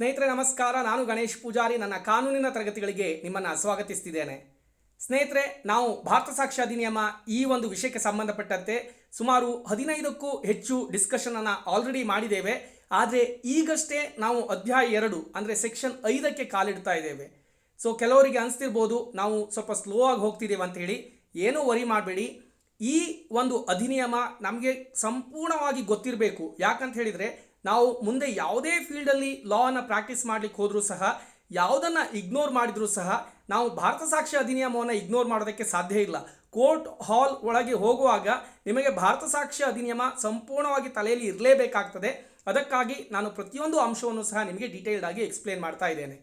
ಸ್ನೇಹಿತರೆ ನಮಸ್ಕಾರ. ನಾನು ಗಣೇಶ್ ಪೂಜಾರಿ. ನನ್ನ ಕಾನೂನಿನ ತರಗತಿಗಳಿಗೆ ನಿಮ್ಮನ್ನು ಸ್ವಾಗತಿಸ್ತಿದ್ದೇನೆ. ಸ್ನೇಹಿತರೆ, ನಾವು ಭಾರತ ಸಾಕ್ಷ್ಯ ಅಧಿನಿಯಮ ಈ ಒಂದು ವಿಷಯಕ್ಕೆ ಸಂಬಂಧಪಟ್ಟಂತೆ ಸುಮಾರು 15ಕ್ಕೂ ಹೆಚ್ಚು ಡಿಸ್ಕಷನನ್ನು ಆಲ್ರೆಡಿ ಮಾಡಿದ್ದೇವೆ. ಆದರೆ ಈಗಷ್ಟೇ ನಾವು ಅಧ್ಯಾಯ 2 ಅಂದರೆ ಸೆಕ್ಷನ್ 5ಕ್ಕೆ ಕಾಲಿಡ್ತಾ ಇದ್ದೇವೆ. ಸೊ ಕೆಲವರಿಗೆ ಅನಿಸ್ತಿರ್ಬೋದು ನಾವು ಸ್ವಲ್ಪ ಸ್ಲೋ ಆಗಿ ಹೋಗ್ತಿದ್ದೇವೆ ಅಂತೇಳಿ. ಏನೂ ವರಿ ಮಾಡಬೇಡಿ. ಈ ಒಂದು ಅಧಿನಿಯಮ ನಮಗೆ ಸಂಪೂರ್ಣವಾಗಿ ಗೊತ್ತಿರಬೇಕು. ಯಾಕಂತ ಹೇಳಿದರೆ ನಾವು ಮುಂದೆ ಯಾವುದೇ ಫೀಲ್ಡಲ್ಲಿ ಲಾವನ್ನು ಪ್ರಾಕ್ಟೀಸ್ ಮಾಡಲಿಕ್ಕೆ ಹೋದರೂ ಸಹ, ಯಾವುದನ್ನು ಇಗ್ನೋರ್ ಮಾಡಿದರೂ ಸಹ ನಾವು ಭಾರತ ಸಾಕ್ಷ್ಯ ಅಧಿನಿಯಮವನ್ನು ಇಗ್ನೋರ್ ಮಾಡೋದಕ್ಕೆ ಸಾಧ್ಯ ಇಲ್ಲ. ಕೋರ್ಟ್ ಹಾಲ್ ಒಳಗೆ ಹೋಗುವಾಗ ನಿಮಗೆ ಭಾರತ ಸಾಕ್ಷ್ಯ ಅಧಿನಿಯಮ ಸಂಪೂರ್ಣವಾಗಿ ತಲೆಯಲ್ಲಿ ಇರಲೇಬೇಕಾಗ್ತದೆ. ಅದಕ್ಕಾಗಿ ನಾನು ಪ್ರತಿಯೊಂದು ಅಂಶವನ್ನು ಸಹ ನಿಮಗೆ ಡೀಟೇಲ್ಡ್ ಆಗಿ ಎಕ್ಸ್ಪ್ಲೇನ್ ಮಾಡ್ತಾ ಇದ್ದೇನೆ.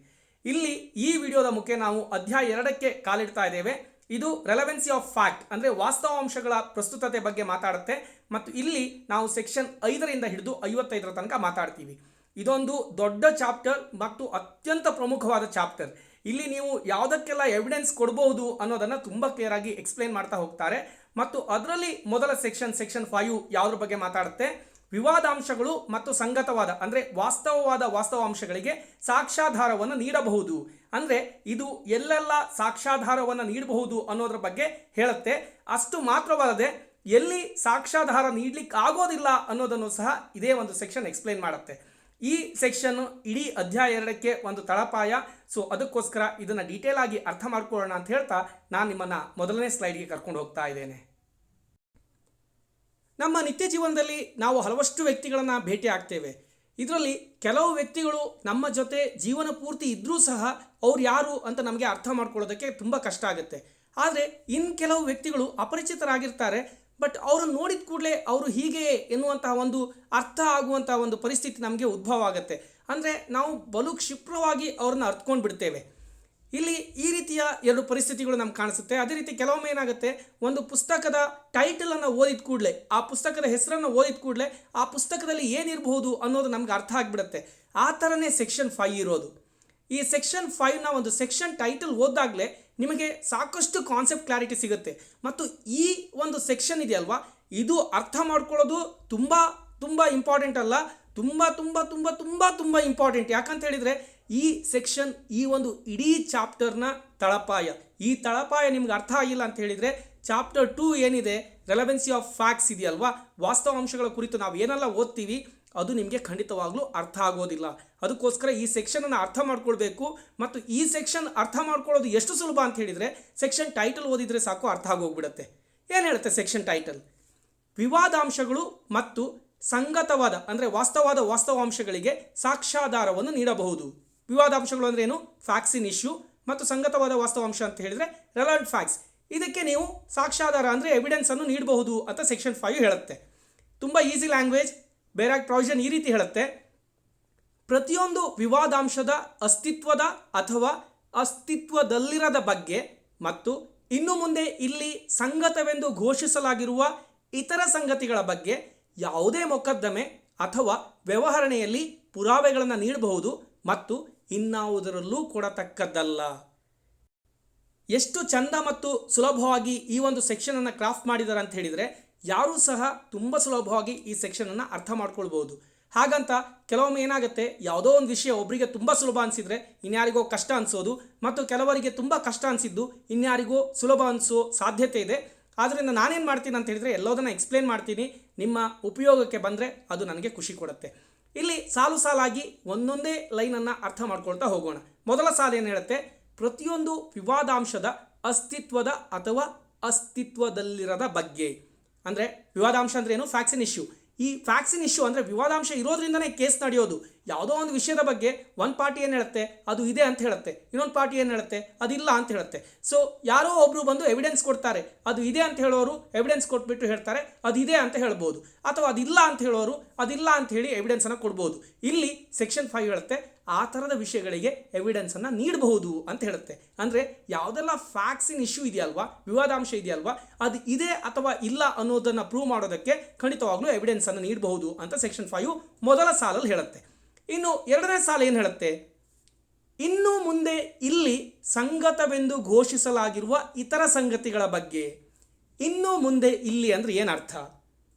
ಇಲ್ಲಿ ಈ ವಿಡಿಯೋದ ಮುಖ್ಯ ನಾವು ಅಧ್ಯಾಯ 2ಕ್ಕೆ ಕಾಲಿಡ್ತಾ ಇದ್ದೇವೆ. ಇದು ರೆಲೆವೆನ್ಸಿ ಆಫ್ ಫ್ಯಾಕ್ಟ್ ಅಂದರೆ ವಾಸ್ತವಾಂಶಗಳ ಪ್ರಸ್ತುತತೆ ಬಗ್ಗೆ ಮಾತಾಡುತ್ತೆ. ಮತ್ತು ಇಲ್ಲಿ ನಾವು ಸೆಕ್ಷನ್ 5ರಿಂದ ಹಿಡಿದು 55 ತನಕ ಮಾತಾಡ್ತೀವಿ. ಇದೊಂದು ದೊಡ್ಡ ಚಾಪ್ಟರ್ ಮತ್ತು ಅತ್ಯಂತ ಪ್ರಮುಖವಾದ ಚಾಪ್ಟರ್. ಇಲ್ಲಿ ನೀವು ಯಾವುದಕ್ಕೆಲ್ಲ ಎವಿಡೆನ್ಸ್ ಕೊಡಬಹುದು ಅನ್ನೋದನ್ನು ತುಂಬ ಕ್ಲಿಯರ್ ಆಗಿ ಎಕ್ಸ್ಪ್ಲೇನ್ ಮಾಡ್ತಾ ಹೋಗ್ತಾರೆ. ಮತ್ತು ಅದರಲ್ಲಿ ಮೊದಲ ಸೆಕ್ಷನ್ 5 ಯಾವುದ್ರ ಬಗ್ಗೆ ಮಾತಾಡುತ್ತೆ? ವಿವಾದಾಂಶಗಳು ಮತ್ತು ಸಂಗತವಾದ ಅಂದರೆ ವಾಸ್ತವಾಂಶಗಳಿಗೆ ಸಾಕ್ಷ್ಯಾಧಾರವನ್ನು ನೀಡಬಹುದು. ಅಂದರೆ ಇದು ಎಲ್ಲೆಲ್ಲ ಸಾಕ್ಷ್ಯಾಧಾರವನ್ನು ನೀಡಬಹುದು ಅನ್ನೋದ್ರ ಬಗ್ಗೆ ಹೇಳುತ್ತೆ. ಅಷ್ಟು ಮಾತ್ರವಲ್ಲದೆ ಎಲ್ಲಿ ಸಾಕ್ಷ್ಯಾಧಾರ ನೀಡಲಿಕ್ಕೆ ಆಗೋದಿಲ್ಲ ಅನ್ನೋದನ್ನು ಸಹ ಇದೇ ಒಂದು ಸೆಕ್ಷನ್ ಎಕ್ಸ್ಪ್ಲೇನ್ ಮಾಡುತ್ತೆ. ಈ ಸೆಕ್ಷನ್ ಇಡೀ ಅಧ್ಯಾಯ 2ಕ್ಕೆ ಒಂದು ತಳಪಾಯ. ಸೊ ಅದಕ್ಕೋಸ್ಕರ ಇದನ್ನು ಡೀಟೇಲ್ ಆಗಿ ಅರ್ಥ ಮಾಡ್ಕೊಳ್ಳೋಣ ಅಂತ ಹೇಳ್ತಾ ನಾನು ನಿಮ್ಮನ್ನು ಮೊದಲನೇ ಸ್ಲೈಡ್ಗೆ ಕರ್ಕೊಂಡು ಹೋಗ್ತಾ ಇದ್ದೇನೆ. ನಮ್ಮ ನಿತ್ಯ ಜೀವನದಲ್ಲಿ ನಾವು ಹಲವಷ್ಟು ವ್ಯಕ್ತಿಗಳನ್ನು ಭೇಟಿ ಆಗ್ತೇವೆ. ಇದರಲ್ಲಿ ಕೆಲವು ವ್ಯಕ್ತಿಗಳು ನಮ್ಮ ಜೊತೆ ಜೀವನ ಪೂರ್ತಿ ಇದ್ದರೂ ಸಹ ಅವ್ರು ಯಾರು ಅಂತ ನಮಗೆ ಅರ್ಥ ಮಾಡ್ಕೊಳ್ಳೋದಕ್ಕೆ ತುಂಬ ಕಷ್ಟ ಆಗುತ್ತೆ. ಆದರೆ ಇನ್ನು ಕೆಲವು ವ್ಯಕ್ತಿಗಳು ಅಪರಿಚಿತರಾಗಿರ್ತಾರೆ. ಬಟ್ ಅವ್ರನ್ನ ನೋಡಿದ ಕೂಡಲೇ ಅವರು ಹೀಗೆ ಎನ್ನುವಂತಹ ಒಂದು ಅರ್ಥ ಆಗುವಂತಹ ಒಂದು ಪರಿಸ್ಥಿತಿ ನಮಗೆ ಉದ್ಭವ ಆಗುತ್ತೆ. ಅಂದರೆ ನಾವು ಬಲು ಕ್ಷಿಪ್ರವಾಗಿ ಅವ್ರನ್ನ ಅರ್ಥಕೊಂಡು ಬಿಡ್ತೇವೆ. ಇಲ್ಲಿ ಈ ರೀತಿಯ 2 ಪರಿಸ್ಥಿತಿಗಳು ನಮ್ಗೆ ಕಾಣಿಸುತ್ತೆ. ಅದೇ ರೀತಿ ಕೆಲವೊಮ್ಮೆ ಏನಾಗುತ್ತೆ, ಒಂದು ಪುಸ್ತಕದ ಟೈಟಲನ್ನು ಓದಿದ ಕೂಡಲೇ, ಆ ಪುಸ್ತಕದ ಹೆಸರನ್ನು ಓದಿದ ಕೂಡಲೇ ಆ ಪುಸ್ತಕದಲ್ಲಿ ಏನಿರಬಹುದು ಅನ್ನೋದು ನಮ್ಗೆ ಅರ್ಥ ಆಗಿಬಿಡುತ್ತೆ. ಆ ಥರನೇ ಸೆಕ್ಷನ್ 5 ಇರೋದು. ಈ ಸೆಕ್ಷನ್ 5ನ ಒಂದು ಸೆಕ್ಷನ್ ಟೈಟಲ್ ಓದಾಗಲೇ ನಿಮಗೆ ಸಾಕಷ್ಟು ಕಾನ್ಸೆಪ್ಟ್ ಕ್ಲಾರಿಟಿ ಸಿಗುತ್ತೆ. ಮತ್ತು ಈ ಒಂದು ಸೆಕ್ಷನ್ ಇದೆಯಲ್ವಾ, ಇದು ಅರ್ಥ ಮಾಡ್ಕೊಳ್ಳೋದು ತುಂಬ ತುಂಬ ಇಂಪಾರ್ಟೆಂಟ್ ಅಲ್ಲ, ತುಂಬ ತುಂಬ ತುಂಬ ತುಂಬ ತುಂಬ ಇಂಪಾರ್ಟೆಂಟ್. ಯಾಕಂತ ಹೇಳಿದರೆ ಈ ಸೆಕ್ಷನ್ ಈ ಒಂದು ಇಡೀ ಚಾಪ್ಟರ್ನ ತಳಪಾಯ. ಈ ತಳಪಾಯ ನಿಮ್ಗೆ ಅರ್ಥ ಆಗಿಲ್ಲ ಅಂತ ಹೇಳಿದರೆ ಚಾಪ್ಟರ್ 2 ಏನಿದೆ, ರೆಲೆವೆನ್ಸಿ ಆಫ್ ಫ್ಯಾಕ್ಟ್ಸ್ ಇದೆಯಲ್ವಾ, ವಾಸ್ತವಾಂಶಗಳ ಕುರಿತು ನಾವು ಏನೆಲ್ಲ ಓದ್ತೀವಿ ಅದು ನಿಮಗೆ ಖಂಡಿತವಾಗ್ಲೂ ಅರ್ಥ ಆಗೋದಿಲ್ಲ. ಅದಕ್ಕೋಸ್ಕರ ಈ ಸೆಕ್ಷನನ್ನು ಅರ್ಥ ಮಾಡ್ಕೊಳ್ಬೇಕು. ಮತ್ತು ಈ ಸೆಕ್ಷನ್ ಅರ್ಥ ಮಾಡ್ಕೊಳ್ಳೋದು ಎಷ್ಟು ಸುಲಭ ಅಂತ ಹೇಳಿದರೆ ಸೆಕ್ಷನ್ ಟೈಟಲ್ ಓದಿದರೆ ಸಾಕು, ಅರ್ಥ ಆಗೋಗ್ಬಿಡುತ್ತೆ. ಏನು ಹೇಳುತ್ತೆ ಸೆಕ್ಷನ್ ಟೈಟಲ್? ವಿವಾದಾಂಶಗಳು ಮತ್ತು ಸಂಗತವಾದ ಅಂದರೆ ವಾಸ್ತವಾಂಶಗಳಿಗೆ ಸಾಕ್ಷ್ಯಾಧಾರವನ್ನು ನೀಡಬಹುದು. ವಿವಾದಾಂಶಗಳು ಅಂದರೆ ಏನು? ಫ್ಯಾಕ್ಟ್ಸ್ ಇನ್ ಇಶ್ಯೂ. ಮತ್ತು ಸಂಗತವಾದ ವಾಸ್ತವಾಂಶ ಅಂತ ಹೇಳಿದರೆ ರೆಲೆವೆಂಟ್ ಫ್ಯಾಕ್ಟ್ಸ್. ಇದಕ್ಕೆ ನೀವು ಸಾಕ್ಷ್ಯಾಧಾರ ಅಂದರೆ ಎವಿಡೆನ್ಸನ್ನು ನೀಡಬಹುದು ಅಂತ ಸೆಕ್ಷನ್ 5 ಹೇಳುತ್ತೆ. ತುಂಬ ಈಸಿ ಲ್ಯಾಂಗ್ವೇಜ್. ಬೇರೆ ಪ್ರಾವಿಷನ್ ಈ ರೀತಿ ಹೇಳುತ್ತೆ: ಪ್ರತಿಯೊಂದು ವಿವಾದಾಂಶದ ಅಸ್ತಿತ್ವದ ಅಥವಾ ಅಸ್ತಿತ್ವದಲ್ಲಿರದ ಬಗ್ಗೆ ಮತ್ತು ಇನ್ನು ಮುಂದೆ ಇಲ್ಲಿ ಸಂಗತವೆಂದು ಘೋಷಿಸಲಾಗಿರುವ ಇತರ ಸಂಗತಿಗಳ ಬಗ್ಗೆ ಯಾವುದೇ ಮೊಕದ್ದಮೆ ಅಥವಾ ವ್ಯವಹರಣೆಯಲ್ಲಿ ಪುರಾವೆಗಳನ್ನು ನೀಡಬಹುದು ಮತ್ತು ಇನ್ನಾವುದರಲ್ಲೂ ಕೊಡತಕ್ಕದ್ದಲ್ಲ. ಎಷ್ಟು ಚಂದ ಮತ್ತು ಸುಲಭವಾಗಿ ಈ ಒಂದು ಸೆಕ್ಷನನ್ನು ಕ್ರಾಫ್ಟ್ ಮಾಡಿದ್ದಾರೆ ಅಂತ ಹೇಳಿದರೆ ಯಾರೂ ಸಹ ತುಂಬ ಸುಲಭವಾಗಿ ಈ ಸೆಕ್ಷನನ್ನು ಅರ್ಥ ಮಾಡ್ಕೊಳ್ಬೋದು. ಹಾಗಂತ ಕೆಲವೊಮ್ಮೆ ಏನಾಗುತ್ತೆ, ಯಾವುದೋ ಒಂದು ವಿಷಯ ಒಬ್ಬರಿಗೆ ತುಂಬ ಸುಲಭ ಅನಿಸಿದರೆ ಇನ್ಯಾರಿಗೋ ಕಷ್ಟ ಅನಿಸೋದು, ಮತ್ತು ಕೆಲವರಿಗೆ ತುಂಬ ಕಷ್ಟ ಅನಿಸಿದ್ದು ಇನ್ಯಾರಿಗೋ ಸುಲಭ ಅನಿಸೋ ಸಾಧ್ಯತೆ ಇದೆ. ಆದ್ದರಿಂದ ನಾನೇನು ಮಾಡ್ತೀನಿ ಅಂತ ಹೇಳಿದರೆ ಎಲ್ಲೋದನ್ನು ಎಕ್ಸ್ಪ್ಲೇನ್ ಮಾಡ್ತೀನಿ. ನಿಮ್ಮ ಉಪಯೋಗಕ್ಕೆ ಬಂದರೆ ಅದು ನನಗೆ ಖುಷಿ ಕೊಡುತ್ತೆ. ಇಲ್ಲಿ ಸಾಲಾಗಿ ಒಂದೊಂದೇ ಲೈನನ್ನು ಅರ್ಥ ಮಾಡ್ಕೊಳ್ತಾ ಹೋಗೋಣ. ಮೊದಲ ಸಾಲು ಏನು ಹೇಳುತ್ತೆ? ಪ್ರತಿಯೊಂದು ವಿವಾದಾಂಶದ ಅಸ್ತಿತ್ವದ ಅಥವಾ ಅಸ್ತಿತ್ವದಲ್ಲಿರದ ಬಗ್ಗೆ. ಅಂದರೆ ವಿವಾದಾಂಶ ಅಂದರೆ ಏನು? ಫ್ಯಾಕ್ಟ್ಸ್ ಇನ್ ಇಶ್ಯೂ. ಈ ಫ್ಯಾಕ್ಟ್ಸ್ ಇನ್ ಇಶ್ಯೂ ಅಂದರೆ ವಿವಾದಾಂಶ ಇರೋದ್ರಿಂದನೇ ಕೇಸ್ ನಡೆಯೋದು. ಯಾವುದೋ ಒಂದು ವಿಷಯದ ಬಗ್ಗೆ ಒಂದು ಪಾರ್ಟಿ ಏನು ಹೇಳುತ್ತೆ, ಅದು ಇದೆ ಅಂತ ಹೇಳುತ್ತೆ. ಇನ್ನೊಂದು ಪಾರ್ಟಿ ಏನು ಹೇಳುತ್ತೆ, ಅದಿಲ್ಲ ಅಂತ ಹೇಳುತ್ತೆ. ಸೊ ಯಾರೋ ಒಬ್ಬರು ಬಂದು ಎವಿಡೆನ್ಸ್ ಕೊಡ್ತಾರೆ, ಅದು ಇದೆ ಅಂತ ಹೇಳೋರು ಎವಿಡೆನ್ಸ್ ಕೊಟ್ಬಿಟ್ಟು ಹೇಳ್ತಾರೆ ಅದು ಇದೆ ಅಂತ ಹೇಳ್ಬೋದು. ಅಥವಾ ಅದಿಲ್ಲ ಅಂತ ಹೇಳೋರು ಅದಿಲ್ಲ ಅಂತ ಹೇಳಿ ಎವಿಡೆನ್ಸನ್ನು ಕೊಡ್ಬೋದು. ಇಲ್ಲಿ ಸೆಕ್ಷನ್ 5 ಹೇಳುತ್ತೆ ಆ ಥರದ ವಿಷಯಗಳಿಗೆ ಎವಿಡೆನ್ಸನ್ನು ನೀಡಬಹುದು ಅಂತ ಹೇಳುತ್ತೆ. ಅಂದರೆ ಯಾವುದೆಲ್ಲ ಫ್ಯಾಕ್ಟ್ಸ್ ಇನ್ ಇಶ್ಯೂ ಇದೆಯಲ್ವಾ, ವಿವಾದಾಂಶ ಇದೆಯಲ್ವಾ, ಅದು ಇದೆ ಅಥವಾ ಇಲ್ಲ ಅನ್ನೋದನ್ನು ಪ್ರೂವ್ ಮಾಡೋದಕ್ಕೆ ಖಂಡಿತವಾಗ್ಲೂ ಎವಿಡೆನ್ಸನ್ನು ನೀಡಬಹುದು ಅಂತ ಸೆಕ್ಷನ್ 5 ಮೊದಲ ಸಾಲಲ್ಲಿ ಹೇಳುತ್ತೆ. ಇನ್ನು ಎರಡನೇ ಸಾಲು ಏನು ಹೇಳುತ್ತೆ? ಇನ್ನು ಮುಂದೆ ಇಲ್ಲಿ ಸಂಗತವೆಂದು ಘೋಷಿಸಲಾಗಿರುವ ಇತರ ಸಂಗತಿಗಳ ಬಗ್ಗೆ. ಇನ್ನು ಮುಂದೆ ಇಲ್ಲಿ ಅಂದರೆ ಏನರ್ಥ?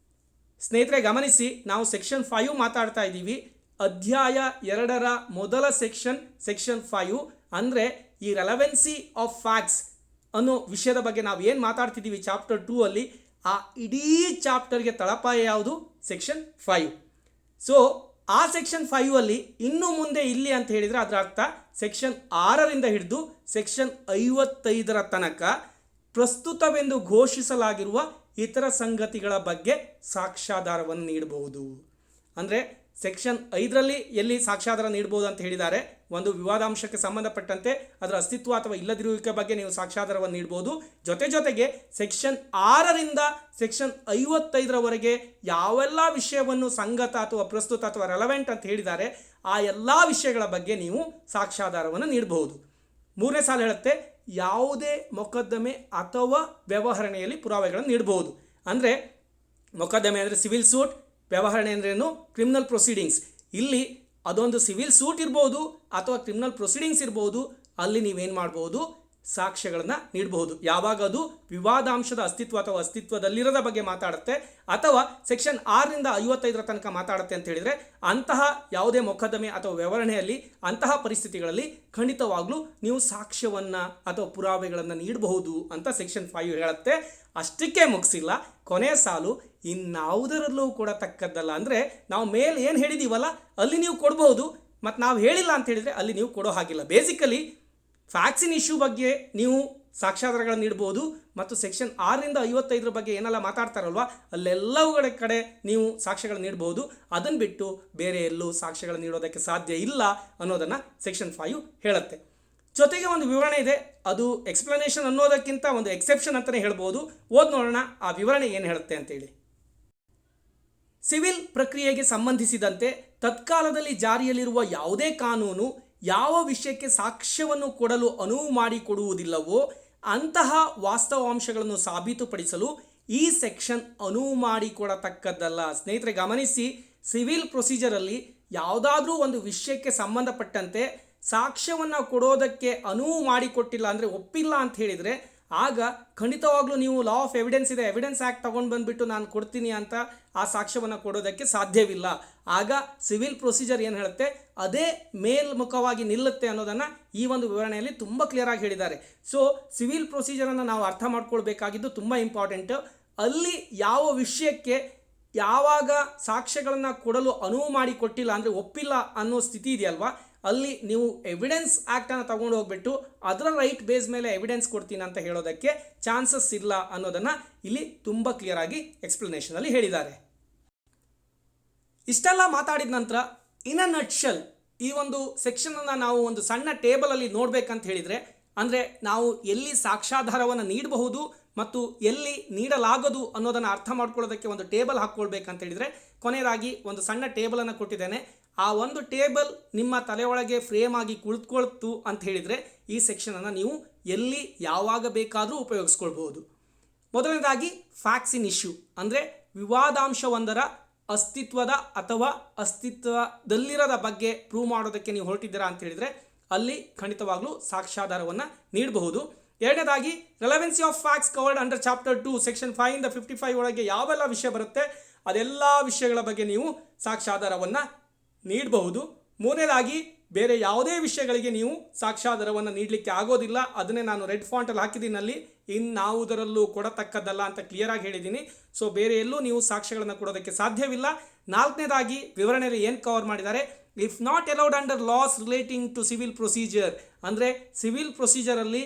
ಸ್ನೇಹಿತರೆ ಗಮನಿಸಿ, ನಾವು ಸೆಕ್ಷನ್ 5 ಮಾತಾಡ್ತಾ ಇದ್ದೀವಿ. ಅಧ್ಯಾಯ 2ರ ಮೊದಲ ಸೆಕ್ಷನ್ 5 ಅಂದರೆ ಈ ರೆಲೆವೆನ್ಸಿ ಆಫ್ ಫ್ಯಾಕ್ಟ್ಸ್ ಅನ್ನೋ ವಿಷಯದ ಬಗ್ಗೆ ನಾವು ಏನು ಮಾತಾಡ್ತಿದ್ದೀವಿ ಚಾಪ್ಟರ್ 2 ಅಲ್ಲಿ, ಆ ಇಡೀ ಚಾಪ್ಟರ್ಗೆ ತಳಪಾಯ ಯಾವುದು? ಸೆಕ್ಷನ್ 5. ಸೊ ಆ ಸೆಕ್ಷನ್ 5 ಅಲ್ಲಿ ಇನ್ನು ಮುಂದೆ ಇಲ್ಲಿ ಅಂತ ಹೇಳಿದರೆ ಅದರ ಅರ್ಥ ಸೆಕ್ಷನ್ 6ರಿಂದ ಹಿಡಿದು ಸೆಕ್ಷನ್ 55ರ ತನಕ ಪ್ರಸ್ತುತವೆಂದು ಘೋಷಿಸಲಾಗಿರುವ ಇತರ ಸಂಗತಿಗಳ ಬಗ್ಗೆ ಸಾಕ್ಷ್ಯಾಧಾರವನ್ನು ನೀಡಬಹುದು. ಅಂದರೆ ಸೆಕ್ಷನ್ 5ರಲ್ಲಿ ಎಲ್ಲಿ ಸಾಕ್ಷ್ಯಾಧಾರ ನೀಡಬಹುದು ಅಂತ ಹೇಳಿದ್ದಾರೆ, ಒಂದು ವಿವಾದಾಂಶಕ್ಕೆ ಸಂಬಂಧಪಟ್ಟಂತೆ ಅದರ ಅಸ್ತಿತ್ವ ಅಥವಾ ಇಲ್ಲದಿರುವಿಕೆ ಬಗ್ಗೆ ನೀವು ಸಾಕ್ಷ್ಯಾಧಾರವನ್ನು ನೀಡಬಹುದು. ಜೊತೆಗೆ ಸೆಕ್ಷನ್ 6ರಿಂದ ಸೆಕ್ಷನ್ 55ರವರೆಗೆ ಯಾವೆಲ್ಲ ವಿಷಯವನ್ನು ಸಂಗತ ಅಥವಾ ಪ್ರಸ್ತುತ ಅಥವಾ ರೆಲವೆಂಟ್ ಅಂತ ಹೇಳಿದ್ದಾರೆ ಆ ಎಲ್ಲ ವಿಷಯಗಳ ಬಗ್ಗೆ ನೀವು ಸಾಕ್ಷ್ಯಾಧಾರವನ್ನು ನೀಡಬಹುದು. 3ನೇ ಸಾಲು ಹೇಳುತ್ತೆ, ಯಾವುದೇ ಮೊಕದ್ದಮೆ ಅಥವಾ ವ್ಯವಹರಣೆಯಲ್ಲಿ ಪುರಾವೆಗಳನ್ನು ನೀಡಬಹುದು. ಅಂದರೆ ಮೊಕದ್ದಮೆ ಅಂದರೆ ಸಿವಿಲ್ ಸೂಟ್, ವ್ಯವಹರಣೆ ಅಂದ್ರೇನು? Criminal proceedings. ಇಲ್ಲಿ ಅದೊಂದು ಸಿವಿಲ್ ಸೂಟ್ ಇರ್ಬೋದು ಅಥವಾ ಕ್ರಿಮಿನಲ್ ಪ್ರೊಸೀಡಿಂಗ್ಸ್ ಇರ್ಬೋದು, ಅಲ್ಲಿ ನೀವೇನು ಮಾಡ್ಬೋದು? ಸಾಕ್ಷ್ಯಗಳನ್ನು ನೀಡಬಹುದು. ಯಾವಾಗ ಅದು ವಿವಾದಾಂಶದ ಅಸ್ತಿತ್ವ ಅಥವಾ ಅಸ್ತಿತ್ವದಲ್ಲಿರದ ಬಗ್ಗೆ ಮಾತಾಡುತ್ತೆ ಅಥವಾ ಸೆಕ್ಷನ್ 6ರಿಂದ 55ರ ತನಕ ಮಾತಾಡುತ್ತೆ ಅಂತ ಹೇಳಿದರೆ ಅಂತಹ ಯಾವುದೇ ಮೊಕದ್ದಮೆ ಅಥವಾ ವ್ಯವಹರಣೆಯಲ್ಲಿ ಅಂತಹ ಪರಿಸ್ಥಿತಿಗಳಲ್ಲಿ ಖಂಡಿತವಾಗ್ಲೂ ನೀವು ಸಾಕ್ಷ್ಯವನ್ನು ಅಥವಾ ಪುರಾವೆಗಳನ್ನು ನೀಡಬಹುದು ಅಂತ ಸೆಕ್ಷನ್ 5 ಹೇಳುತ್ತೆ. ಅಷ್ಟಕ್ಕೆ ಮುಗಿಸಿಲ್ಲ, ಕೊನೆಯ ಸಾಲು ಇನ್ನಾವುದರಲ್ಲೂ ಕೂಡ ತಕ್ಕದ್ದಲ್ಲ. ಅಂದರೆ ನಾವು ಮೇಲೆ ಏನು ಹೇಳಿದ್ದೀವಲ್ಲ ಅಲ್ಲಿ ನೀವು ಕೊಡ್ಬೋದು, ಮತ್ತು ನಾವು ಹೇಳಿಲ್ಲ ಅಂತ ಹೇಳಿದರೆ ಅಲ್ಲಿ ನೀವು ಕೊಡೋ ಹಾಗಿಲ್ಲ. ಬೇಸಿಕಲಿ ಫ್ಯಾಕ್ಸಿನ್ ಇಶ್ಯೂ ಬಗ್ಗೆ ನೀವು ಸಾಕ್ಷ್ಯಾಧಾರಗಳನ್ನು ನೀಡ್ಬೋದು, ಮತ್ತು ಸೆಕ್ಷನ್ 6ರಿಂದ 55ರ ಬಗ್ಗೆ ಏನೆಲ್ಲ ಮಾತಾಡ್ತಾರಲ್ವ ಅಲ್ಲೆಲ್ಲವುಗಳ ಕಡೆ ನೀವು ಸಾಕ್ಷ್ಯಗಳನ್ನು ನೀಡಬಹುದು. ಅದನ್ನು ಬಿಟ್ಟು ಬೇರೆ ಎಲ್ಲೂ ಸಾಕ್ಷ್ಯಗಳನ್ನು ನೀಡೋದಕ್ಕೆ ಸಾಧ್ಯ ಇಲ್ಲ ಅನ್ನೋದನ್ನು ಸೆಕ್ಷನ್ 5 ಹೇಳುತ್ತೆ. ಜೊತೆಗೆ ಒಂದು ವಿವರಣೆ ಇದೆ, ಅದು ಎಕ್ಸ್ಪ್ಲನೇಷನ್ ಅನ್ನೋದಕ್ಕಿಂತ ಒಂದು ಎಕ್ಸೆಪ್ಷನ್ ಅಂತಲೇ ಹೇಳ್ಬೋದು. ಓದ್ ನೋಡೋಣ ಆ ವಿವರಣೆ ಏನು ಹೇಳುತ್ತೆ ಅಂತೇಳಿ. ಸಿವಿಲ್ ಪ್ರಕ್ರಿಯೆಗೆ ಸಂಬಂಧಿಸಿದಂತೆ ತತ್ಕಾಲದಲ್ಲಿ ಜಾರಿಯಲ್ಲಿರುವ ಯಾವುದೇ ಕಾನೂನು ಯಾವ ವಿಷಯಕ್ಕೆ ಸಾಕ್ಷ್ಯವನ್ನು ಕೊಡಲು ಅನುವು ಮಾಡಿಕೊಡುವುದಿಲ್ಲವೋ ಅಂತಹ ವಾಸ್ತವಾಂಶಗಳನ್ನು ಸಾಬೀತುಪಡಿಸಲು ಈ ಸೆಕ್ಷನ್ ಅನುವು ಮಾಡಿಕೊಡತಕ್ಕದ್ದಲ್ಲ. ಸ್ನೇಹಿತರೆ ಗಮನಿಸಿ, ಸಿವಿಲ್ ಪ್ರೊಸೀಜರಲ್ಲಿ ಯಾವುದಾದ್ರೂ ಒಂದು ವಿಷಯಕ್ಕೆ ಸಂಬಂಧಪಟ್ಟಂತೆ ಸಾಕ್ಷ್ಯವನ್ನು ಕೊಡೋದಕ್ಕೆ ಅನುವು ಮಾಡಿಕೊಟ್ಟಿಲ್ಲ ಅಂದರೆ ಒಪ್ಪಿಲ್ಲ ಅಂತ ಹೇಳಿದರೆ ಆಗ ಖಂಡಿತವಾಗ್ಲೂ ನೀವು ಲಾ ಆಫ್ ಎವಿಡೆನ್ಸ್ ಇದೆ, ಎವಿಡೆನ್ಸ್ ಆ್ಯಕ್ಟ್ ತೊಗೊಂಡು ಬಂದುಬಿಟ್ಟು ನಾನು ಕೊಡ್ತೀನಿ ಅಂತ ಆ ಸಾಕ್ಷ್ಯವನ್ನು ಕೊಡೋದಕ್ಕೆ ಸಾಧ್ಯವಿಲ್ಲ. ಆಗ ಸಿವಿಲ್ ಪ್ರೊಸೀಜರ್ ಏನು ಹೇಳುತ್ತೆ ಅದೇ ಮೇಲ್ಮುಖವಾಗಿ ನಿಲ್ಲುತ್ತೆ ಅನ್ನೋದನ್ನು ಈ ಒಂದು ವಿವರಣೆಯಲ್ಲಿ ತುಂಬ ಕ್ಲಿಯರಾಗಿ ಹೇಳಿದ್ದಾರೆ. ಸೊ ಸಿವಿಲ್ ಪ್ರೊಸೀಜರನ್ನು ನಾವು ಅರ್ಥ ಮಾಡ್ಕೊಳ್ಬೇಕಾಗಿದ್ದು ತುಂಬ ಇಂಪಾರ್ಟೆಂಟ್. ಅಲ್ಲಿ ಯಾವ ವಿಷಯಕ್ಕೆ ಯಾವಾಗ ಸಾಕ್ಷ್ಯಗಳನ್ನು ಕೊಡಲು ಅನುವು ಮಾಡಿಕೊಟ್ಟಿಲ್ಲ ಅಂದರೆ ಒಪ್ಪಿಲ್ಲ ಅನ್ನೋ ಸ್ಥಿತಿ ಇದೆಯಲ್ವಾ, ಅಲ್ಲಿ ನೀವು ಎವಿಡೆನ್ಸ್ ಆ್ಯಕ್ಟನ್ನು ತಗೊಂಡು ಹೋಗ್ಬಿಟ್ಟು ಅದರ ರೈಟ್ ಬೇಸ್ ಮೇಲೆ ಎವಿಡೆನ್ಸ್ ಕೊಡ್ತೀನಿ ಅಂತ ಹೇಳೋದಕ್ಕೆ ಚಾನ್ಸಸ್ ಇಲ್ಲ ಅನ್ನೋದನ್ನು ಇಲ್ಲಿ ತುಂಬ ಕ್ಲಿಯರಾಗಿ ಎಕ್ಸ್ಪ್ಲನೇಷನಲ್ಲಿ ಹೇಳಿದ್ದಾರೆ. ಇಷ್ಟೆಲ್ಲ ಮಾತಾಡಿದ ನಂತರ ಇನ್ ಅ ನಟ್ಶೆಲ್ ಈ ಒಂದು ಸೆಕ್ಷನನ್ನು ನಾವು ಒಂದು ಸಣ್ಣ ಟೇಬಲಲ್ಲಿ ನೋಡಬೇಕಂತ ಹೇಳಿದರೆ, ಅಂದರೆ ನಾವು ಎಲ್ಲಿ ಸಾಕ್ಷ್ಯಾಧಾರವನ್ನು ನೀಡಬಹುದು ಮತ್ತು ಎಲ್ಲಿ ನೀಡಲಾಗದು ಅನ್ನೋದನ್ನು ಅರ್ಥ ಮಾಡ್ಕೊಳ್ಳೋದಕ್ಕೆ ಒಂದು ಟೇಬಲ್ ಹಾಕ್ಕೊಳ್ಬೇಕಂತ ಹೇಳಿದರೆ, ಕೊನೆಯದಾಗಿ ಒಂದು ಸಣ್ಣ ಟೇಬಲನ್ನು ಕೊಟ್ಟಿದ್ದೇನೆ. ಆ ಒಂದು ಟೇಬಲ್ ನಿಮ್ಮ ತಲೆಯೊಳಗೆ ಫ್ರೇಮ್ ಆಗಿ ಕುಳಿತುಕೊಳ್ತು ಅಂತ ಹೇಳಿದರೆ ಈ ಸೆಕ್ಷನನ್ನು ನೀವು ಎಲ್ಲಿ ಯಾವಾಗ ಬೇಕಾದರೂ ಉಪಯೋಗಿಸ್ಕೊಳ್ಬೋದು. ಮೊದಲನೇದಾಗಿ ಫ್ಯಾಕ್ಸಿನ್ ಇಶ್ಯೂ ಅಂದರೆ ವಿವಾದಾಂಶವೊಂದರ ಅಸ್ತಿತ್ವದ ಅಥವಾ ಅಸ್ತಿತ್ವದಲ್ಲಿರದ ಬಗ್ಗೆ ಪ್ರೂವ್ ಮಾಡೋದಕ್ಕೆ ನೀವು ಹೊರಟಿದ್ದೀರಾ ಅಂತ ಹೇಳಿದರೆ ಅಲ್ಲಿ ಖಂಡಿತವಾಗ್ಲೂ ಸಾಕ್ಷ್ಯಾಧಾರವನ್ನು ನೀಡಬಹುದು. ಎರಡನೇದಾಗಿ relevancy of facts covered under chapter 2 section 5ರಿಂದ 55 ಒಳಗೆ ಯಾವೆಲ್ಲ ವಿಷಯ ಬರುತ್ತೆ ಅದೆಲ್ಲ ವಿಷಯಗಳ ಬಗ್ಗೆ ನೀವು ಸಾಕ್ಷ್ಯಾಧಾರವನ್ನು ನೀಡಬಹುದು. ಮೂರನೇದಾಗಿ ಬೇರೆ ಯಾವುದೇ ವಿಷಯಗಳಿಗೆ ನೀವು ಸಾಕ್ಷ್ಯಾಧಾರವನ್ನು ನೀಡಲಿಕ್ಕೆ ಆಗೋದಿಲ್ಲ, ಅದನ್ನೇ ನಾನು ರೆಡ್ ಫಾಂಟಲ್ಲಿ ಹಾಕಿದ್ದೀನಲ್ಲಿ ಇನ್ನಾವುದರಲ್ಲೂ ಕೊಡತಕ್ಕದ್ದಲ್ಲ ಅಂತ ಕ್ಲಿಯರಾಗಿ ಹೇಳಿದ್ದೀನಿ. ಸೊ ಬೇರೆ ಎಲ್ಲೂ ನೀವು ಸಾಕ್ಷ್ಯಗಳನ್ನು ಕೊಡೋದಕ್ಕೆ ಸಾಧ್ಯವಿಲ್ಲ. ನಾಲ್ಕನೇದಾಗಿ ವಿವರಣೆಯಲ್ಲಿ ಏನು ಕವರ್ ಮಾಡಿದ್ದಾರೆ, if not allowed under laws relating to civil procedure, ಅಂದರೆ ಸಿವಿಲ್ ಪ್ರೊಸೀಜರಲ್ಲಿ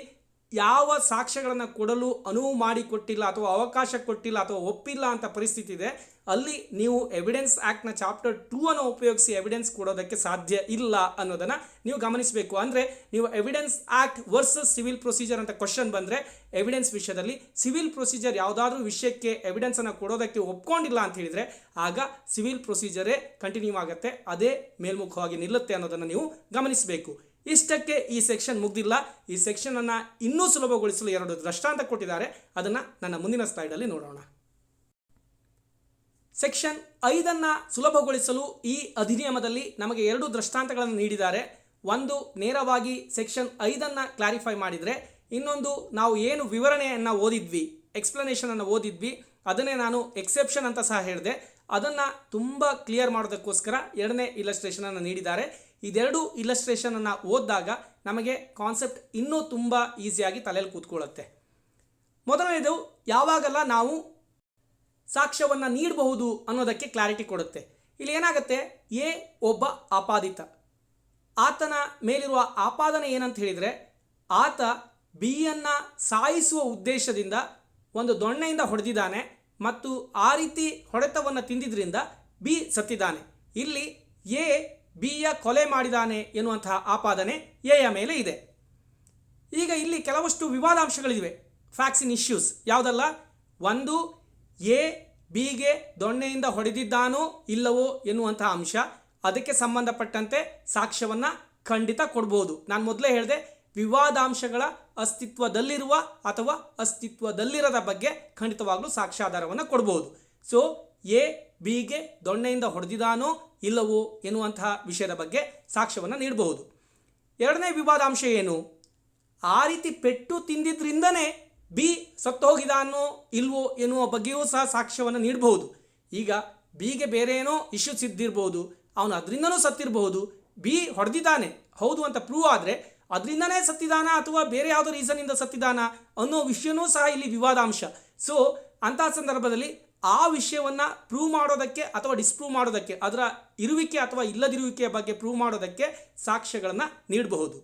ಯಾವ ಸಾಕ್ಷ್ಯಗಳನ್ನು ಕೊಡಲು ಅನುವು ಮಾಡಿಕೊಟ್ಟಿಲ್ಲ ಅಥವಾ ಅವಕಾಶ ಕೊಟ್ಟಿಲ್ಲ ಅಥವಾ ಒಪ್ಪಿಲ್ಲ ಅಂತ ಪರಿಸ್ಥಿತಿ ಇದೆ, ಅಲ್ಲಿ ನೀವು ಎವಿಡೆನ್ಸ್ ಆ್ಯಕ್ಟ್ನ ಚಾಪ್ಟರ್ 2 ಅನ್ನು ಉಪಯೋಗಿಸಿ ಎವಿಡೆನ್ಸ್ ಕೊಡೋದಕ್ಕೆ ಸಾಧ್ಯ ಇಲ್ಲ ಅನ್ನೋದನ್ನು ನೀವು ಗಮನಿಸಬೇಕು. ಅಂದರೆ ನೀವು evidence act versus civil procedure ಅಂತ ಕ್ವಶನ್ ಬಂದರೆ ಎವಿಡೆನ್ಸ್ ವಿಷಯದಲ್ಲಿ ಸಿವಿಲ್ ಪ್ರೊಸೀಜರ್ ಯಾವುದಾದ್ರೂ ವಿಷಯಕ್ಕೆ ಎವಿಡೆನ್ಸನ್ನು ಕೊಡೋದಕ್ಕೆ ಒಪ್ಕೊಂಡಿಲ್ಲ ಅಂತ ಹೇಳಿದರೆ ಆಗ ಸಿವಿಲ್ ಪ್ರೊಸೀಜರೇ ಕಂಟಿನ್ಯೂ ಆಗುತ್ತೆ, ಅದೇ ಮೇಲ್ಮುಖವಾಗಿ ನಿಲ್ಲುತ್ತೆ ಅನ್ನೋದನ್ನು ನೀವು ಗಮನಿಸಬೇಕು. ಇಷ್ಟಕ್ಕೆ ಈ ಸೆಕ್ಷನ್ ಮುಗ್ದಿಲ್ಲ. ಈ ಸೆಕ್ಷನನ್ನು ಇನ್ನೂ ಸುಲಭಗೊಳಿಸಲು 2 ದೃಷ್ಟಾಂತ ಕೊಟ್ಟಿದ್ದಾರೆ, ಅದನ್ನು ನನ್ನ ಮುಂದಿನ ಸ್ಲೈಡಲ್ಲಿ ನೋಡೋಣ. ಸೆಕ್ಷನ್ 5ಅನ್ನು ಸುಲಭಗೊಳಿಸಲು ಈ ಅಧಿನಿಯಮದಲ್ಲಿ ನಮಗೆ 2 ದೃಷ್ಟಾಂತಗಳನ್ನು ನೀಡಿದ್ದಾರೆ. ಒಂದು ನೇರವಾಗಿ ಸೆಕ್ಷನ್ 5ಅನ್ನು ಕ್ಲಾರಿಫೈ ಮಾಡಿದರೆ, ಇನ್ನೊಂದು ನಾವು ಏನು ವಿವರಣೆಯನ್ನು ಓದಿದ್ವಿ, ಎಕ್ಸ್ಪ್ಲನೇಷನನ್ನು ಓದಿದ್ವಿ, ಅದನ್ನೇ ನಾನು ಎಕ್ಸೆಪ್ಷನ್ ಅಂತ ಸಹ ಹೇಳಿದೆ, ಅದನ್ನು ತುಂಬ ಕ್ಲಿಯರ್ ಮಾಡೋದಕ್ಕೋಸ್ಕರ ಎರಡನೇ ಇಲಸ್ಟ್ರೇಷನನ್ನು ನೀಡಿದ್ದಾರೆ. ಇದೆರಡು ಇಲಸ್ಟ್ರೇಷನನ್ನು ಓದಿದಾಗ ನಮಗೆ ಕಾನ್ಸೆಪ್ಟ್ ಇನ್ನೂ ತುಂಬ ಈಸಿಯಾಗಿ ತಲೆಯಲ್ಲಿ ಕೂತ್ಕೊಳ್ಳುತ್ತೆ. ಮೊದಲನೇದು, ಯಾವಾಗೆಲ್ಲ ನಾವು ಸಾಕ್ಷ್ಯವನ್ನು ನೀಡಬಹುದು ಅನ್ನೋದಕ್ಕೆ ಕ್ಲಾರಿಟಿ ಕೊಡುತ್ತೆ. ಇಲ್ಲಿ ಏನಾಗುತ್ತೆ, ಎ ಒಬ್ಬ ಆಪಾದಿತ, ಆತನ ಮೇಲಿರುವ ಆಪಾದನೆ ಏನಂತ ಹೇಳಿದರೆ ಆತ ಬಿಯನ್ನು ಸಾಯಿಸುವ ಉದ್ದೇಶದಿಂದ ಒಂದು ದೊಣ್ಣೆಯಿಂದ ಹೊಡೆದಿದ್ದಾನೆ ಮತ್ತು ಆ ರೀತಿ ಹೊಡೆತವನ್ನು ತಿಂದಿದ್ದರಿಂದ ಬಿ ಸತ್ತಿದ್ದಾನೆ. ಇಲ್ಲಿ ಎ ಬಿಯ ಕೊಲೆ ಮಾಡಿದಾನೆ ಎನ್ನುವಂತಹ ಆಪಾದನೆ ಎಯ ಮೇಲೆ ಇದೆ. ಈಗ ಇಲ್ಲಿ ಕೆಲವಷ್ಟು ವಿವಾದಾಂಶಗಳಿವೆ, ಫ್ಯಾಕ್ಟ್ಸ್ ಇನ್ ಇಶ್ಯೂಸ್. ಯಾವುದಲ್ಲ, ಒಂದು, ಎ ಬಿಗೆ ದೊಣ್ಣೆಯಿಂದ ಹೊಡೆದಿದ್ದಾನೋ ಇಲ್ಲವೋ ಎನ್ನುವಂತಹ ಅಂಶ, ಅದಕ್ಕೆ ಸಂಬಂಧಪಟ್ಟಂತೆ ಸಾಕ್ಷ್ಯವನ್ನು ಖಂಡಿತ ಕೊಡ್ಬೋದು. ನಾನು ಮೊದಲೇ ಹೇಳಿದೆ, ವಿವಾದಾಂಶಗಳ ಅಸ್ತಿತ್ವದಲ್ಲಿರುವ ಅಥವಾ ಅಸ್ತಿತ್ವದಲ್ಲಿರದ ಬಗ್ಗೆ ಖಂಡಿತವಾಗ್ಲೂ ಸಾಕ್ಷ್ಯಾಧಾರವನ್ನು ಕೊಡ್ಬೋದು. ಸೊ ಎ ಬಿಗೆ ದೊಣ್ಣೆಯಿಂದ ಹೊಡೆದಿದ್ದಾನೋ ಇಲ್ಲವೋ ಎನ್ನುವಂತಹ ವಿಷಯದ ಬಗ್ಗೆ ಸಾಕ್ಷ್ಯವನ್ನು ನೀಡಬಹುದು. ಎರಡನೇ ವಿವಾದಾಂಶ ಏನು, ಆ ರೀತಿ ಪೆಟ್ಟು ತಿಂದಿದ್ರಿಂದನೇ ಬಿ ಸತ್ತು ಹೋಗಿದಾನೋ ಇಲ್ವೋ ಎನ್ನುವ ಬಗ್ಗೆಯೂ ಸಹ ಸಾಕ್ಷ್ಯವನ್ನು ನೀಡಬಹುದು. ಈಗ ಬಿಗೆ ಬೇರೆ ಏನೋ ಇಶ್ಯೂಸ್ ಇದ್ದಿರ್ಬೋದು, ಅವನು ಅದರಿಂದನೂ ಸತ್ತಿರಬಹುದು. ಬಿ ಹೊಡೆದಿದ್ದಾನೆ ಹೌದು ಅಂತ ಪ್ರೂವ್ ಆದರೆ ಅದರಿಂದನೇ ಸತ್ತಿದಾನ ಅಥವಾ ಬೇರೆ ಯಾವುದೋ ರೀಸನ್ನಿಂದ ಸತ್ತಿದಾನ ಅನ್ನೋ ವಿಷಯನೂ ಸಹ ಇಲ್ಲಿ ವಿವಾದಾಂಶ. ಸೊ ಅಂತಹ ಸಂದರ್ಭದಲ್ಲಿ ಆ ವಿಷಯವನ್ನು ಪ್ರೂವ್ ಮಾಡೋದಕ್ಕೆ ಅಥವಾ ಡಿಸ್ಪ್ರೂವ್ ಮಾಡೋದಕ್ಕೆ, ಅದರ ಇರುವಿಕೆ ಅಥವಾ ಇಲ್ಲದಿರುವಿಕೆಯ ಬಗ್ಗೆ ಪ್ರೂವ್ ಮಾಡೋದಕ್ಕೆ ಸಾಕ್ಷ್ಯಗಳನ್ನು ನೀಡಬಹುದು.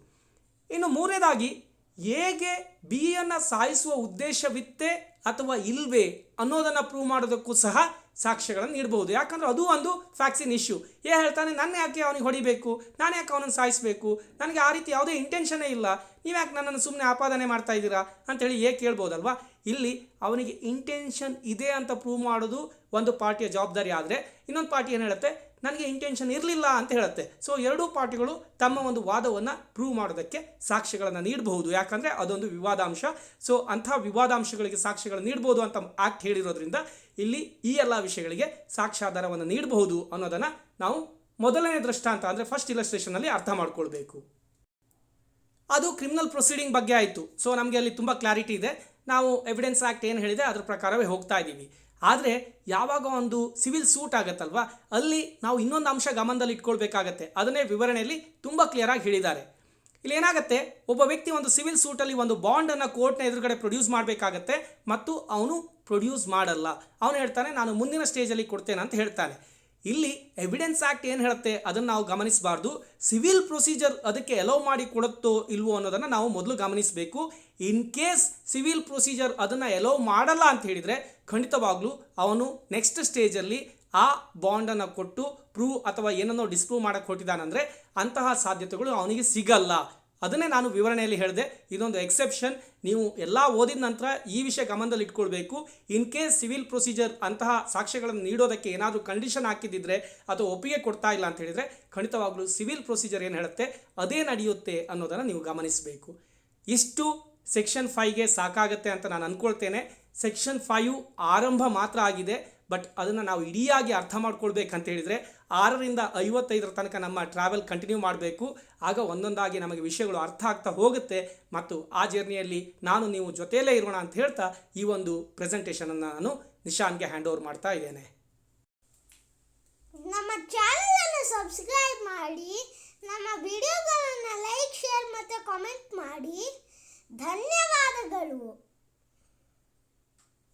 ಇನ್ನು ಮೂರನೇದಾಗಿ, ಹೇಗೆ ಬಿಯನ್ನು ಸಾಯಿಸುವ ಉದ್ದೇಶವಿತ್ತೆ ಅಥವಾ ಇಲ್ವೇ ಅನ್ನೋದನ್ನು ಪ್ರೂವ್ ಮಾಡೋದಕ್ಕೂ ಸಹ ಸಾಕ್ಷ್ಯಗಳನ್ನು ನೀಡಬಹುದು. ಯಾಕಂದರೆ ಅದು ಒಂದು ಫ್ಯಾಕ್ಟ್ಸ್ ಇನ್ ಇಶ್ಯೂ. ಹೇಳ್ತಾನೆ, ನನ್ನ ಯಾಕೆ ಅವನಿಗೆ ಹೊಡಿಬೇಕು, ನಾನು ಯಾಕೆ ಅವನನ್ನು ಸಾಯಿಸಬೇಕು, ನನಗೆ ಆ ರೀತಿ ಯಾವುದೇ ಇಂಟೆನ್ಷನ್ನೇ ಇಲ್ಲ, ನೀವು ಯಾಕೆ ನನ್ನನ್ನು ಸುಮ್ಮನೆ ಆಪಾದನೆ ಮಾಡ್ತಾ ಇದ್ದೀರಾ ಅಂತೇಳಿ ಕೇಳ್ಬೋದಲ್ವಾ. ಇಲ್ಲಿ ಅವನಿಗೆ ಇಂಟೆನ್ಷನ್ ಇದೆ ಅಂತ ಪ್ರೂವ್ ಮಾಡೋದು ಒಂದು ಪಾರ್ಟಿಯ ಜವಾಬ್ದಾರಿ ಆದರೆ, ಇನ್ನೊಂದು ಪಾರ್ಟಿ ಏನು ಹೇಳುತ್ತೆ, ನನಗೆ ಇಂಟೆನ್ಷನ್ ಇರಲಿಲ್ಲ ಅಂತ ಹೇಳುತ್ತೆ. ಸೊ ಎರಡೂ ಪಾರ್ಟಿಗಳು ತಮ್ಮ ಒಂದು ವಾದವನ್ನು ಪ್ರೂವ್ ಮಾಡೋದಕ್ಕೆ ಸಾಕ್ಷ್ಯಗಳನ್ನು ನೀಡಬಹುದು, ಯಾಕಂದರೆ ಅದೊಂದು ವಿವಾದಾಂಶ. ಸೊ ಅಂಥ ವಿವಾದಾಂಶಗಳಿಗೆ ಸಾಕ್ಷ್ಯಗಳನ್ನು ನೀಡಬಹುದು ಅಂತ ಆ್ಯಕ್ಟ್ ಹೇಳಿರೋದ್ರಿಂದ ಇಲ್ಲಿ ಈ ಎಲ್ಲ ವಿಷಯಗಳಿಗೆ ಸಾಕ್ಷ್ಯಾಧಾರವನ್ನು ನೀಡಬಹುದು ಅನ್ನೋದನ್ನು ನಾವು ಮೊದಲನೇ ದೃಷ್ಟಾಂತ ಅಂದರೆ ಫಸ್ಟ್ ಇಲಸ್ಟ್ರೇಷನಲ್ಲಿ ಅರ್ಥ ಮಾಡ್ಕೊಳ್ಬೇಕು. ಅದು ಕ್ರಿಮಿನಲ್ ಪ್ರೊಸೀಡಿಂಗ್ ಬಗ್ಗೆ ಆಯಿತು. ಸೊ ನಮಗೆ ಅಲ್ಲಿ ತುಂಬ ಕ್ಲಾರಿಟಿ ಇದೆ. ನಾವು ಎವಿಡೆನ್ಸ್ ಆ್ಯಕ್ಟ್ ಏನು ಹೇಳಿದೆ ಅದರ ಪ್ರಕಾರವೇ ಹೋಗ್ತಾ ಇದ್ದೀವಿ. ಆದರೆ ಯಾವಾಗ ಒಂದು ಸಿವಿಲ್ ಸೂಟ್ ಆಗುತ್ತಲ್ವ, ಅಲ್ಲಿ ನಾವು ಇನ್ನೊಂದು ಅಂಶ ಗಮನದಲ್ಲಿ ಇಟ್ಕೊಳ್ಬೇಕಾಗತ್ತೆ. ಅದನ್ನೇ ವಿವರಣೆಯಲ್ಲಿ ತುಂಬ ಕ್ಲಿಯರಾಗಿ ಹೇಳಿದ್ದಾರೆ. ಇಲ್ಲಿ ಏನಾಗುತ್ತೆ, ಒಬ್ಬ ವ್ಯಕ್ತಿ ಒಂದು ಸಿವಿಲ್ ಸೂಟಲ್ಲಿ ಒಂದು ಬಾಂಡನ್ನು ಕೋರ್ಟ್ನ ಎದುರುಗಡೆ ಪ್ರೊಡ್ಯೂಸ್ ಮಾಡಬೇಕಾಗತ್ತೆ ಮತ್ತು ಅವನು ಪ್ರೊಡ್ಯೂಸ್ ಮಾಡಲ್ಲ. ಅವನು ಹೇಳ್ತಾನೆ, ನಾನು ಮುಂದಿನ ಸ್ಟೇಜಲ್ಲಿ ಕೊಡ್ತೇನೆ ಅಂತ ಹೇಳ್ತಾನೆ. ಇಲ್ಲಿ ಎವಿಡೆನ್ಸ್ ಆ್ಯಕ್ಟ್ ಏನು ಹೇಳುತ್ತೆ ಅದನ್ನು ನಾವು ಗಮನಿಸಬಾರ್ದು. ಸಿವಿಲ್ ಪ್ರೊಸೀಜರ್ ಅದಕ್ಕೆ ಅಲೌ ಮಾಡಿ ಕೊಡುತ್ತೋ ಇಲ್ವೋ ಅನ್ನೋದನ್ನು ನಾವು ಮೊದಲು ಗಮನಿಸಬೇಕು. ಇನ್ ಕೇಸ್ ಸಿವಿಲ್ ಪ್ರೊಸೀಜರ್ ಅದನ್ನು ಅಲೌ ಮಾಡಲ್ಲ ಅಂತ ಹೇಳಿದರೆ ಖಂಡಿತವಾಗ್ಲೂ ಅವನು ನೆಕ್ಸ್ಟ್ ಸ್ಟೇಜಲ್ಲಿ ಆ ಬಾಂಡನ್ನು ಕೊಟ್ಟು ಪ್ರೂವ್ ಅಥವಾ ಏನನ್ನೋ ಡಿಸ್ಪ್ರೂವ್ ಮಾಡೋಕ್ಕೆ ಹೊರಟಿದ್ದಾನಂದರೆ ಅಂತಹ ಸಾಧ್ಯತೆಗಳು ಅವನಿಗೆ ಸಿಗಲ್ಲ. ಅದನ್ನೇ ನಾನು ವಿವರಣೆಯಲ್ಲಿ ಹೇಳಿದೆ. ಇದೊಂದು ಎಕ್ಸೆಪ್ಷನ್. ನೀವು ಎಲ್ಲ ಓದಿದ ನಂತರ ಈ ವಿಷಯ ಗಮನದಲ್ಲಿ ಇಟ್ಕೊಳ್ಬೇಕು. ಇನ್ ಕೇಸ್ ಸಿವಿಲ್ ಪ್ರೊಸೀಜರ್ ಅಂತಹ ಸಾಕ್ಷ್ಯಗಳನ್ನು ನೀಡೋದಕ್ಕೆ ಏನಾದರೂ ಕಂಡೀಷನ್ ಹಾಕಿದ್ದಿದ್ರೆ ಅಥವಾ ಒಪ್ಪಿಗೆ ಕೊಡ್ತಾ ಇಲ್ಲ ಅಂತ ಹೇಳಿದರೆ ಖಂಡಿತವಾಗ್ಲೂ ಸಿವಿಲ್ ಪ್ರೊಸೀಜರ್ ಏನು ಹೇಳುತ್ತೆ ಅದೇ ನಡೆಯುತ್ತೆ ಅನ್ನೋದನ್ನು ನೀವು ಗಮನಿಸಬೇಕು. ಇಷ್ಟು ಸೆಕ್ಷನ್ 5ಗೆ ಸಾಕಾಗುತ್ತೆ ಅಂತ ನಾನು ಅಂದ್ಕೊಳ್ತೇನೆ. ಸೆಕ್ಷನ್ 5 ಆರಂಭ ಮಾತ್ರ ಆಗಿದೆ, ಬಟ್ ಅದನ್ನು ನಾವು ಇಡಿಯಾಗಿ ಅರ್ಥ ಮಾಡ್ಕೊಳ್ಬೇಕಂತ ಹೇಳಿದರೆ 6ರಿಂದ 55 ತನಕ ನಮ್ಮ ಟ್ರಾವೆಲ್ ಕಂಟಿನ್ಯೂ ಮಾಡಬೇಕು. ಆಗ ಒಂದೊಂದಾಗಿ ನಮಗೆ ವಿಷಯಗಳು ಅರ್ಥ ಆಗ್ತಾ ಹೋಗುತ್ತೆ ಮತ್ತು ಆ ಜರ್ನಿಯಲ್ಲಿ ನಾನು ನೀವು ಜೊತೆಯಲ್ಲೇ ಇರೋಣ ಅಂತ ಹೇಳ್ತಾ ಈ ಒಂದು ಪ್ರೆಸೆಂಟೇಷನನ್ನು ನಾನು ನಿಶಾನ್ಗೆ ಹ್ಯಾಂಡ್ ಓವರ್ ಮಾಡ್ತಾ ಇದ್ದೇನೆ. ನಮ್ಮ ಚಾನಲನ್ನು ಸಬ್ಸ್ಕ್ರೈಬ್ ಮಾಡಿ, ನಮ್ಮ ವಿಡಿಯೋಗಳನ್ನು ಲೈಕ್, ಶೇರ್ ಮತ್ತು ಕಾಮೆಂಟ್ ಮಾಡಿ. ಧನ್ಯವಾದಗಳು.